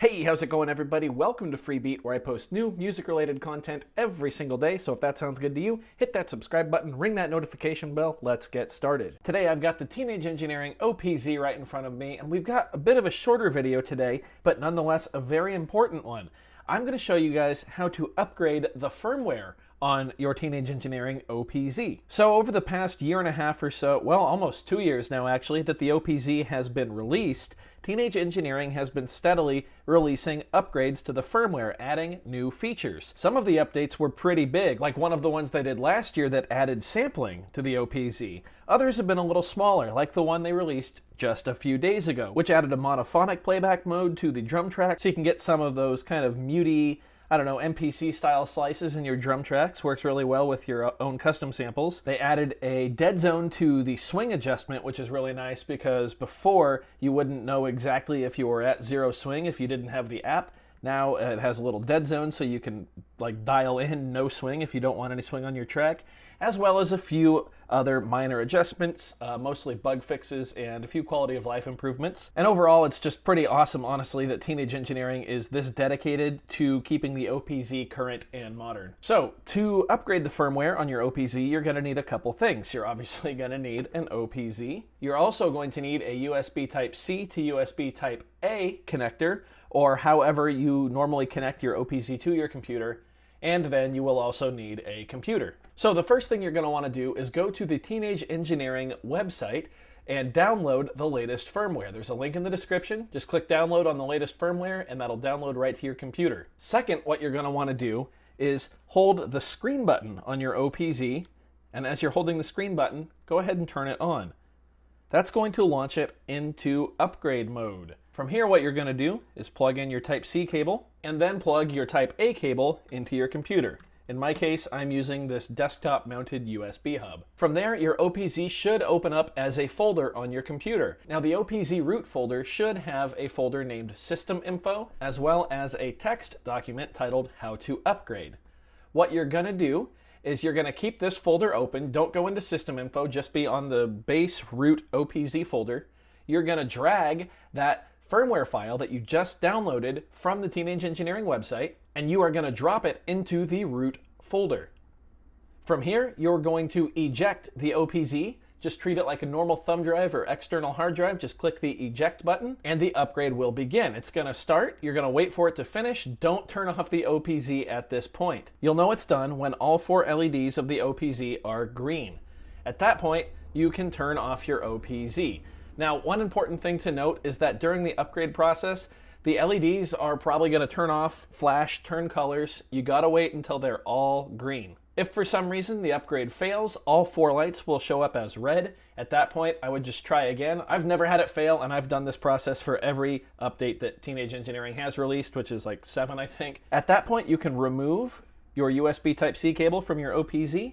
Hey, how's it going, everybody? Welcome to Freebeat, where I post new music-related content every single day. So if that sounds good to you, hit that subscribe button, ring that notification bell. Let's get started. Today, I've got the Teenage Engineering OPZ right in front of me, and we've got a bit of a shorter video today, but nonetheless a very important one. I'm going to show you guys how to upgrade the firmware on your Teenage Engineering OPZ. So over the past year and a half or so, well, almost 2 years now actually, that the OPZ has been released, Teenage Engineering has been steadily releasing upgrades to the firmware, adding new features. Some of the updates were pretty big, like one of the ones they did last year that added sampling to the OPZ. Others have been a little smaller, like the one they released just a few days ago, which added a monophonic playback mode to the drum track, so you can get some of those kind of muty, I don't know, MPC style slices in your drum tracks. Works really well with your own custom samples. They added a dead zone to the swing adjustment, which is really nice because before you wouldn't know exactly if you were at zero swing if you didn't have the app. Now it has a little dead zone so you can like dial in no swing if you don't want any swing on your track, as well as a few other minor adjustments, mostly bug fixes and a few quality of life improvements. And overall, it's just pretty awesome, honestly, that Teenage Engineering is this dedicated to keeping the OPZ current and modern. So to upgrade the firmware on your OPZ, you're gonna need a couple things. You're obviously gonna need an OPZ. You're also going to need a USB Type-C to USB Type-A connector, or however you normally connect your OPZ to your computer. And then you will also need a computer. So the first thing you're going to want to do is go to the Teenage Engineering website and download the latest firmware. There's a link in the description. Just click download on the latest firmware and that'll download right to your computer. Second, what you're going to want to do is hold the screen button on your OPZ, and as you're holding the screen button, go ahead and turn it on. That's going to launch it into upgrade mode. From here, what you're going to do is plug in your Type-C cable and then plug your Type-A cable into your computer. In my case, I'm using this desktop-mounted USB hub. From there, your OPZ should open up as a folder on your computer. Now, the OPZ root folder should have a folder named System Info, as well as a text document titled How to Upgrade. What you're going to do is you're going to keep this folder open. Don't go into System Info, just be on the base root OPZ folder. You're going to drag that firmware file that you just downloaded from the Teenage Engineering website, and you are going to drop it into the root folder. From here, you're going to eject the OPZ. Just treat it like a normal thumb drive or external hard drive. Just click the eject button and the upgrade will begin. It's going to start. You're going to wait for it to finish. Don't turn off the OPZ at this point. You'll know it's done when all 4 LEDs of the OPZ are green. At that point, you can turn off your OPZ. Now, one important thing to note is that during the upgrade process, the LEDs are probably going to turn off, flash, turn colors. You gotta wait until they're all green. If for some reason the upgrade fails, all 4 lights will show up as red. At that point, I would just try again. I've never had it fail, and I've done this process for every update that Teenage Engineering has released, which is like 7, I think. At that point, you can remove your USB Type-C cable from your OPZ.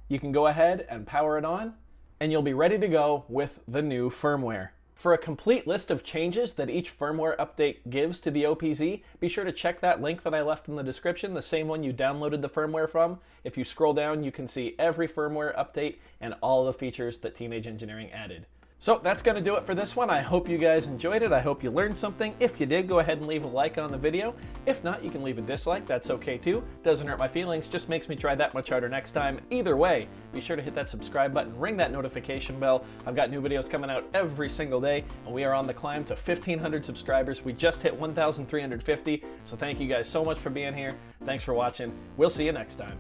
You can go ahead and power it on, and you'll be ready to go with the new firmware. For a complete list of changes that each firmware update gives to the OPZ, be sure to check that link that I left in the description, the same one you downloaded the firmware from. If you scroll down, you can see every firmware update and all the features that Teenage Engineering added. So that's going to do it for this one. I hope you guys enjoyed it. I hope you learned something. If you did, go ahead and leave a like on the video. If not, you can leave a dislike. That's okay too. Doesn't hurt my feelings, just makes me try that much harder next time. Either way, be sure to hit that subscribe button, ring that notification bell. I've got new videos coming out every single day, and we are on the climb to 1,500 subscribers. We just hit 1,350, so thank you guys so much for being here. Thanks for watching. We'll see you next time.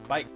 Bye.